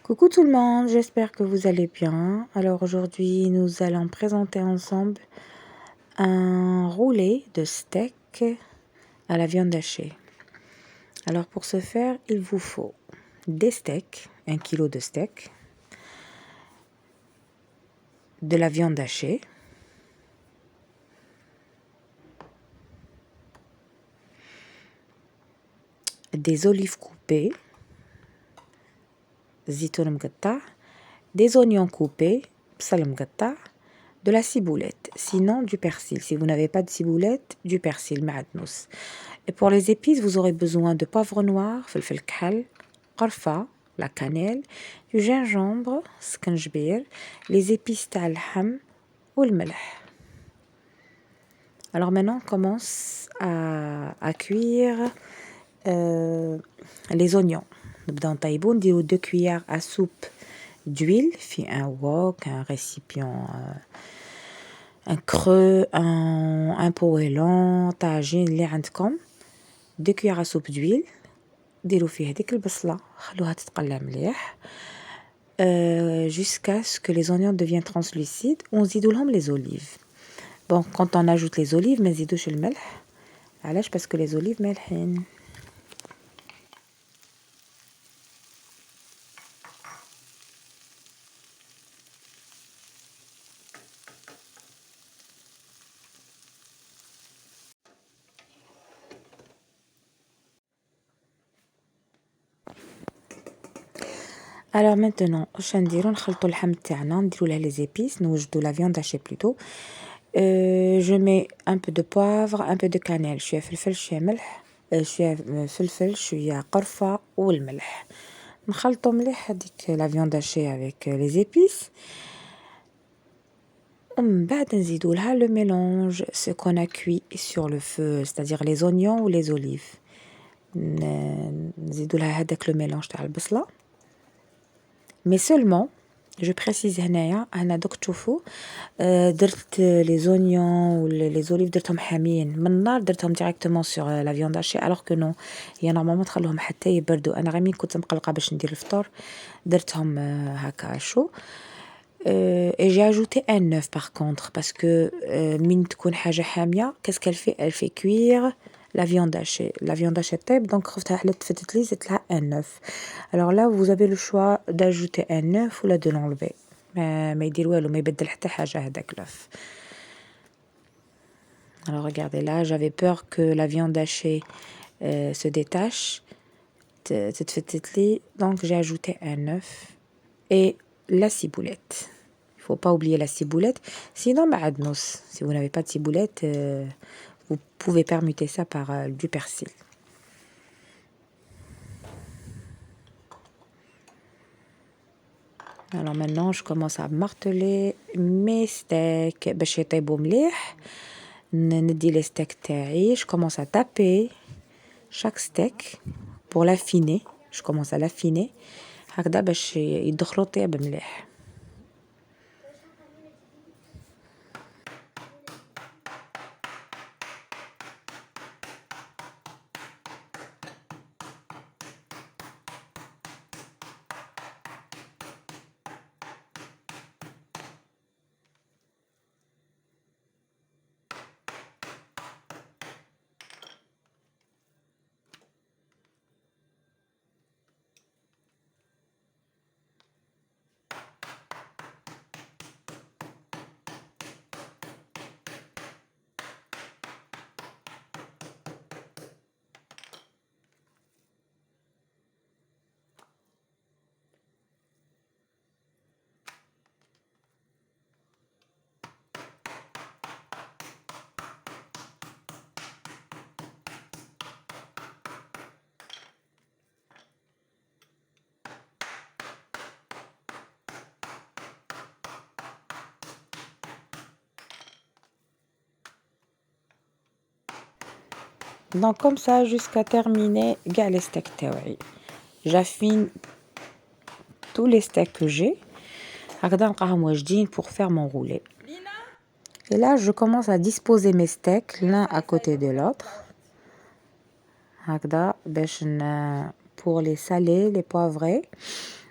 Coucou tout le monde, j'espère que vous allez bien. Alors aujourd'hui, nous allons présenter ensemble un roulé de steak à la viande hachée. Alors pour ce faire, il vous faut des steaks, 1 kg de steak, de la viande hachée, des olives coupées, zitoun mqatta', des oignons coupés, bsal mqatta', de la ciboulette, sinon du persil. Si vous n'avez pas de ciboulette, du persil ma'adnous. Et pour les épices, vous aurez besoin de poivre noir, felfel khal, qarfa, la cannelle, du gingembre, skanjbir, les épices tal ham ou le melh. Alors maintenant, on commence à cuire les oignons. نبداو نطيبو نديرو 2 cuillères à soupe d'huile في un wok, un récipient, un creux, un poêlon, طاجين اللي عندكم. 2 cuillères à soupe d'huile. ديروا فيه هذيك البصلة خلوها تتقلى مليح jusqu'à ce que les oignons deviennent translucides ونزيدوا لهم les olives. Bon, quand on ajoute les olives ما نزيدوش الملح. علاش؟ parce que les olives مالحين. Alors maintenant, واش نديرو؟ نخلطوا اللحم تاعنا نديرو له les épices, نوجدوا la viande hachée plutôt. Je mets un peu de poivre, un peu de cannelle, شويه فلفل شويه ملح, شويه فلفل شويه قرفة والملح. نخلطوا مليح هذيك la viande hachée avec les épices. ومن بعد نزيدوا لها le mélange, ce qu'on a cuit sur le feu, c'est-à-dire les oignons ou les olives. نزيدوا لها هذاك le mélange تاع البصلة. Mais seulement, je précise هنايا دوك تشوفوا درت les oignons ou les olives درتهم حامين من النار, درتهم directement sur la viande hachée alors que non, هي normalement تخلوهم حتى يبردوا. انا غير كنت مقلقه باش ندير الفطور درتهم هكا شو. Et j'ai ajouté un œuf par contre parce que من تكون حاجه حاميه, qu'est-ce qu'elle fait? Elle fait cuire la viande hachée. La viande hachée طيب, donc خفتها حلت فتت لي زدت لها un œuf. Alors là, vous avez le choix d'ajouter un œuf ou là de l'enlever. ما يدير والو, ما يبدل حتى حاجه هذاك l'œuf. Alors regardez là, j'avais peur que la viande hachée se détache, تتفتت لي, donc j'ai ajouté un œuf et la ciboulette. Il faut pas oublier la ciboulette, sinon معدنوس. Si vous n'avez pas de ciboulette, vous pouvez permuter ça par du persil. Alors maintenant, je commence à marteler mes steaks باش يطيبوا مليح. ندي les steaks تاعي, je commence à taper chaque steak pour l'affiner. Je commence à l'affiner هكذا باش يدخلوا طياب مليح. Donc comme ça jusqu'à terminer كاع les steaks تاوعي. J'affine tous les steaks que j'ai. هكذا نلقاهم واجدين pour faire mon roulé. Et là je commence à disposer mes steaks l'un à côté de l'autre. هكذا باش pour les saler, les poivrer.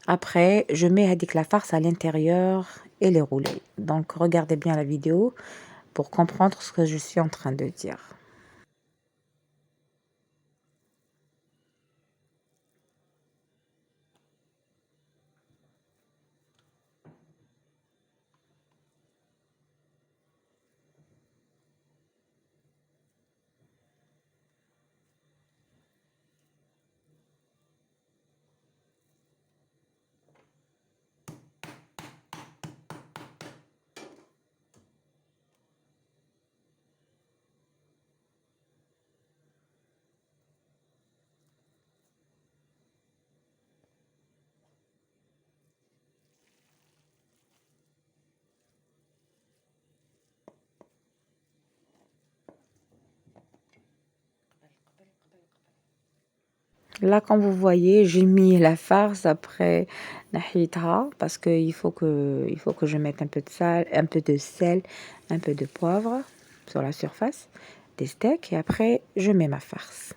Après, je mets هذيك la farce à l'intérieur et les rouler. Donc, regardez bien la vidéo pour comprendre ce que je suis en train de dire. Là, comme vous voyez, j'ai mis la farce après nahitha parce il faut que je mette un peu de sel, un peu de poivre sur la surface des steaks et après je mets ma farce.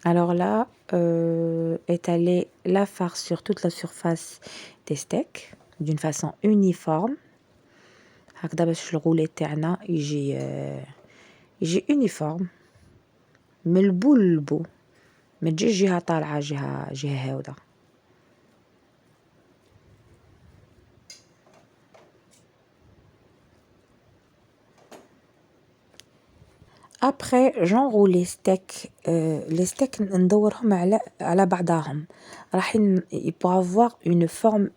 Alors là, étaler la farce sur toute la surface des steaks d'une façon uniforme. هكذا باش الغولي تاعنا يجي uniforme من البو للبو ما تجيش جهة طالعة جهة هاودة. Après, j'enroule les steaks ندورهم على بعضهم. Ils pourront avoir une forme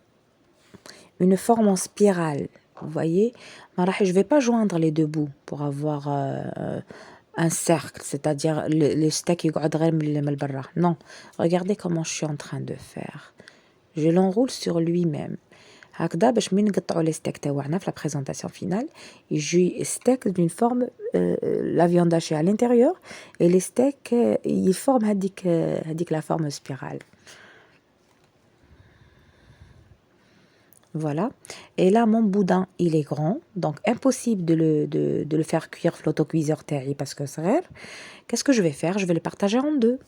en spirale. Vous voyez, je vais pas joindre les deux bouts pour avoir un cercle, c'est-à-dire le steak يقعد غير من البرا. Non, regardez comment je suis en train de faire. Je l'enroule sur lui-même. هكذا باش من نقطعوا les steaks تاعنا في la présentation finale يجي steak d'une forme la viande hachée à l'intérieur et les steaks ils forment هذيك la forme spirale. Voilà. Et là, mon boudin, il est grand. Donc, impossible de le faire cuire في l'autocuiseur تاعي parce que c'est rare. Qu'est-ce que je vais faire? Je vais le partager en deux.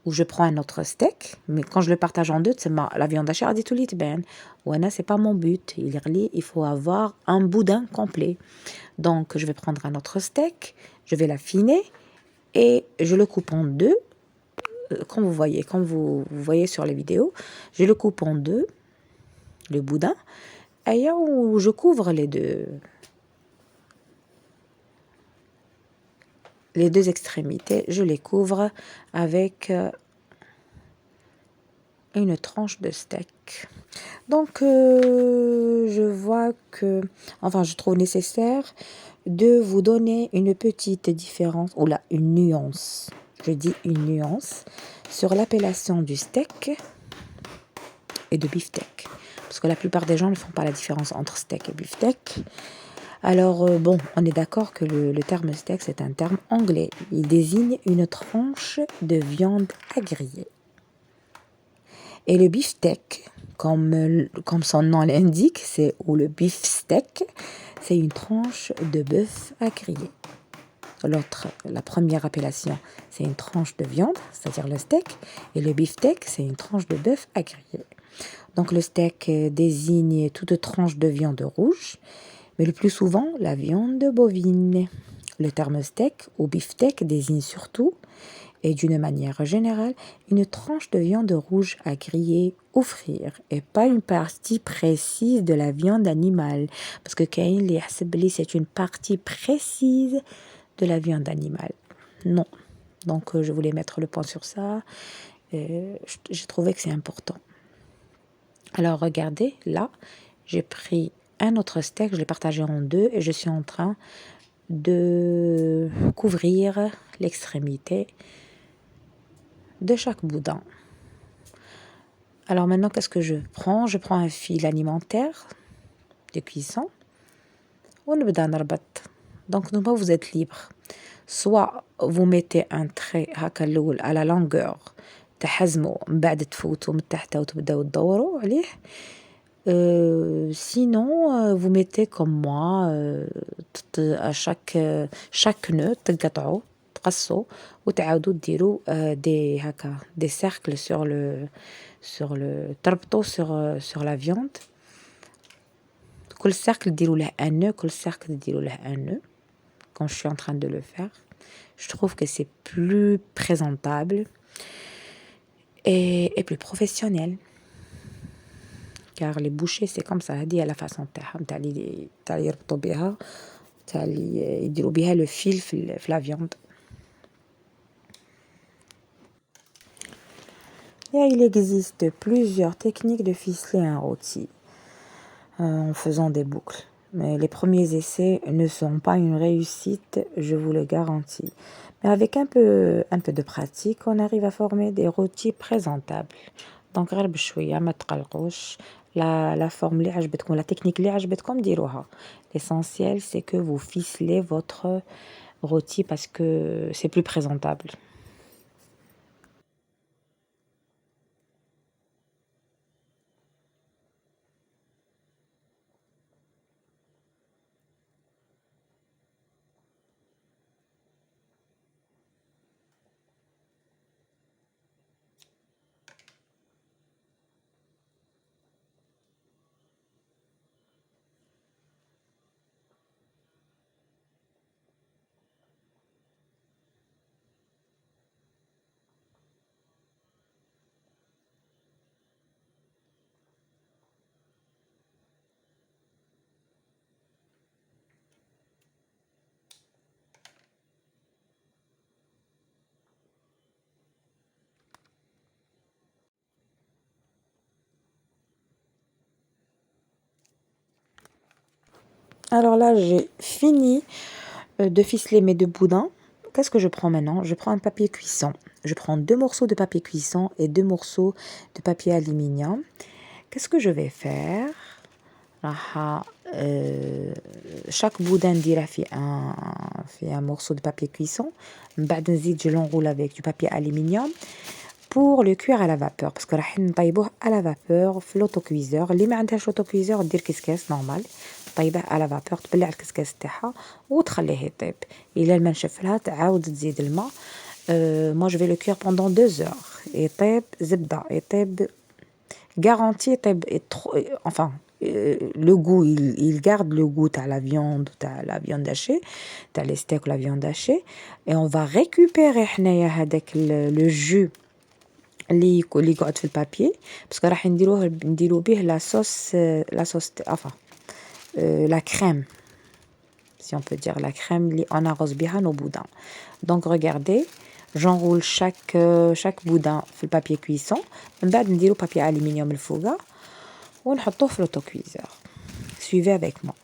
Ou je prends un autre steak. Mais quand je le partage en deux, c'est la viande hachée, dit tout lit ben. Ouana, c'est pas mon but. Il faut avoir un boudin complet. Donc, je vais prendre un autre steak. Je vais l'affiner. Et je le coupe en deux. Comme vous voyez sur les vidéos. Je le coupe en deux. Le boudin, et où je couvre les deux extrémités, je les couvre avec une tranche de steak. Donc, je trouve nécessaire de vous donner une petite différence, ou là, une nuance, je dis une nuance, sur l'appellation du steak et de beefsteak. Parce que la plupart des gens ne font pas la différence entre steak et beefsteak. Alors, on est d'accord que le terme steak, c'est un terme anglais. Il désigne une tranche de viande à griller. Et le beefsteak, comme son nom l'indique, ou le beefsteak, c'est une tranche de bœuf à griller. La première appellation, c'est une tranche de viande, c'est-à-dire le steak. Et le beefsteak, c'est une tranche de bœuf à griller. Donc le steak désigne toute tranche de viande rouge, mais le plus souvent la viande bovine. Le terme steak ou beefsteak désigne surtout, et d'une manière générale, une tranche de viande rouge à griller ou frire, et pas une partie précise de la viande animale. Parce que Kain li yahseb li c'est une partie précise de la viande animale. Non. Donc je voulais mettre le point sur ça. J'ai trouvé que c'est important. Alors regardez, là, j'ai pris un autre steak, je l'ai partagé en deux et je suis en train de couvrir l'extrémité de chaque boudin. Alors maintenant, qu'est-ce que je prends? Je prends un fil alimentaire de cuisson. Donc, vous êtes libre. Soit vous mettez un trait à la longueur تحزموا من بعد تفوتوا من تحت وتبداو تدوروا عليه. Sinon vous mettez comme moi à chaque nœud تقطعوا تقصوا وتعاودوا ديروا des cercles تربطوا sur la viande. كل cercle ديروا له un nœud, كل cercle ديروا له un nœud. Quand je suis en train de le faire, je trouve que c'est plus présentable et plus professionnel. Car les bouchées c'est comme ça, هذه la façon تاعهم تاع اللي يربطوا بها تاع اللي يديروا بها le fil في la viande. Et il existe plusieurs techniques de ficeler un rôti en faisant des boucles. Mais les premiers essais ne sont pas une réussite, je vous le garantis. Mais avec un peu de pratique, on arrive à former des rôtis présentables. Donc غير بشوية ما تقلقوش. La forme اللي عجبتكم, la technique اللي عجبتكم ديروها. L'essentiel c'est que vous ficelez votre rôti parce que c'est plus présentable. Alors là, j'ai fini de ficeler mes deux boudins. Qu'est-ce que je prends maintenant? Je prends un papier cuisson. Je prends 2 morceaux de papier cuisson et 2 morceaux de papier aluminium. Qu'est-ce que je vais faire? Chaque boudin نديره في un morceau de papier cuisson. من بعد نزيد je l'enroule avec du papier aluminium pour le cuire à la vapeur parce que راح نطيبوه à la vapeur في l'autocuiseur. اللي ما عندهاش l'autocuiseur دير كسكاس نورمال طيبه على فابور تبلع الكسكاس تاعها وتخليه يطيب. الى الماء نشف لها تعاود تزيد الماء. moi je vais le cuire pendant 2 heures. يطيب زبده يطيب garanti يطيب enfin le goût il garde le goût à la viande hachée تاع les steaks ou la viande hachée et on va récupérer حنايا هذاك le jus اللي يقعد في البابي parce que راح نديرو به la sauce enfin la crème, si on peut dire la crème, on arrose bien nos boudins. Donc regardez, j'enroule chaque boudin في البابي cuisson. من بعد نديرو papier aluminium الفوقه ونحطوه في l'autocuiseur. Suivez avec moi.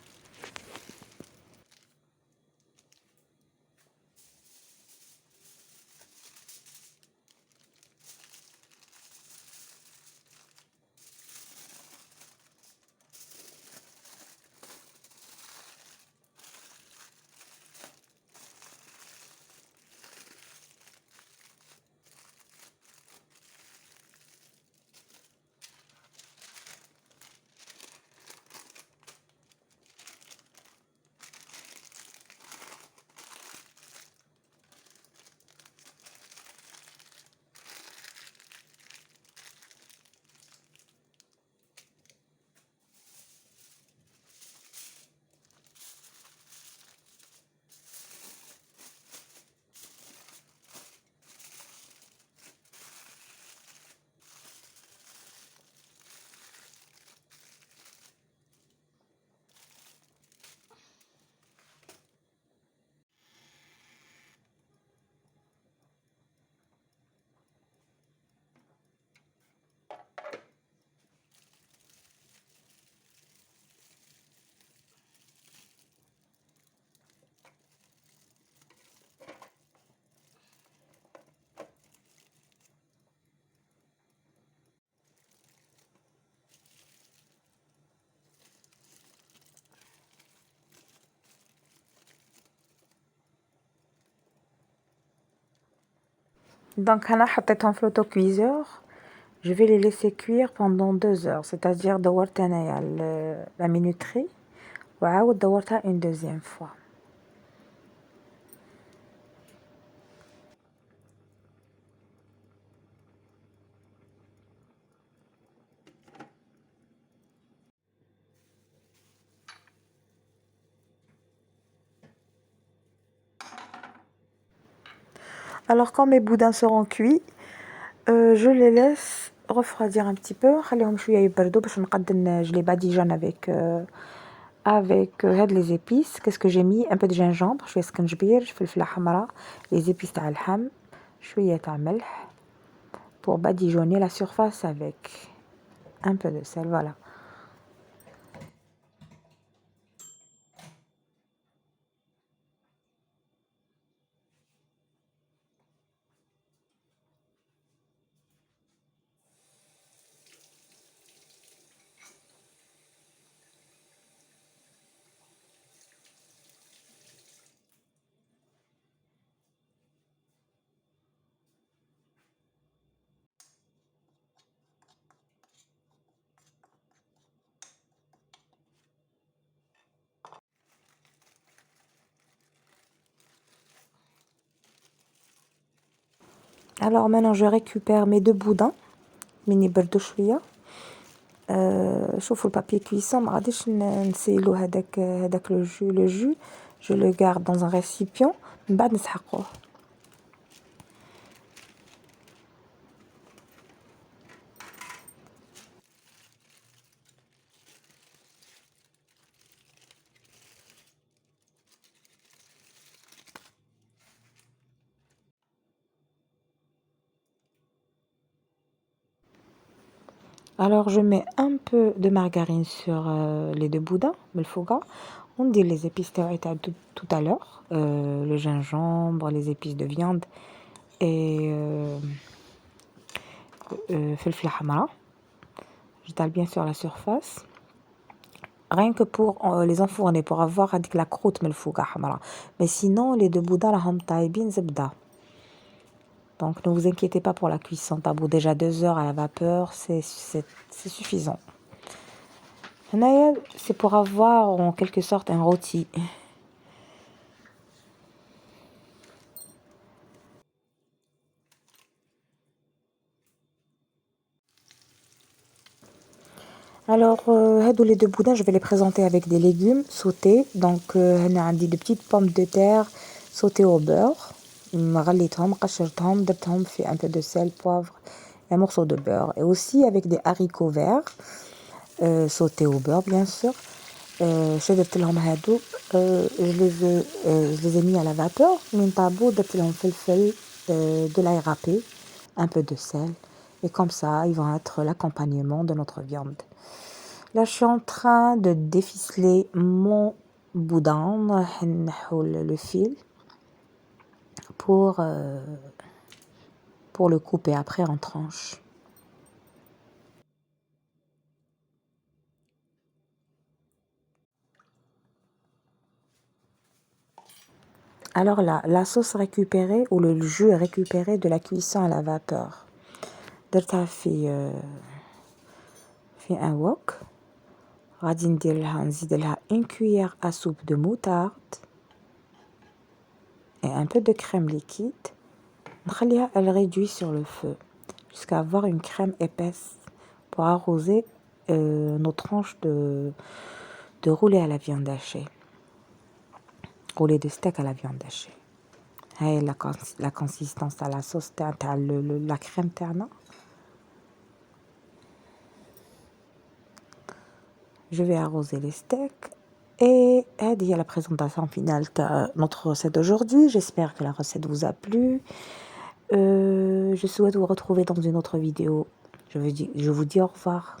Donc أنا حطيتهم في l'autocuiseur. Je vais les laisser cuire pendant 2 heures, c'est-à-dire دورت أنايا la minuterie وعاود دورتها une deuxième fois. Alors quand mes boudins seront cuits, je les laisse refroidir un petit peu. خليهم شوية يبردوا باش نقد نجلي باديجان avec les épices. Qu'est-ce que j'ai mis? Un peu de gingembre, شوية سكنجبير, فلفلة حمراء, les épices تاع اللحم, شوية تاع ملح pour badigeonner la surface avec un peu de sel, voilà. Alors maintenant je récupère mes 2 boudins من يبردوا شويه. شوفوا البابي كويسون ما غاديش نسيلو هذاك لو جو je le garde dans un récipient من بعد نسحقوه. Alors je mets un peu de margarine sur les 2 boudins بالفوقة. On dit les épices تاعي تاع tout à l'heure, le gingembre, les épices de viande et فلفلة حمراء. J'étale bien sur la surface. Rien que pour les enfourner pour avoir هذيك la croûte من الفوقة حمراء. Mais sinon les 2 boudins راهم طايبين زبدة. Donc ne vous inquiétez pas pour la cuisson. Tabou déjà 2 heures à la vapeur, c'est suffisant. C'est pour avoir en quelque sorte un rôti. Alors, les 2 boudins, je vais les présenter avec des légumes sautés. Donc, on a des petites pommes de terre sautées au beurre. غليتهم قشرتهم درتهم في un peu de sel, poivre et un morceau de beurre. Et aussi avec des haricots verts sautés au beurre, bien sûr. شدت لهم هادو je les ai mis à la vapeur. من طابو درت لهم فلفل, de l'ail râpé, un peu de sel. Et comme ça, ils vont être l'accompagnement de notre viande. Là, je suis en train de déficeler mon boudin, le fil, pour le couper après en tranches. Alors là, la sauce récupérée ou le jus récupéré de la cuisson à la vapeur. درتها في un wok. غادي نزيد لها une cuillère à soupe de moutarde et un peu de crème liquide. نخليها elle réduit sur le feu jusqu'à avoir une crème épaisse pour arroser nos tranches de roulé à la viande hachée. Roulé de steak à la viande hachée. هاي la consistance à la sauce تاع la crème تاعنا. Je vais arroser les steaks et هذه هي la présentation finale de notre recette d'aujourd'hui. J'espère que la recette vous a plu. Je souhaite vous retrouver dans une autre vidéo. Je vous dis au revoir.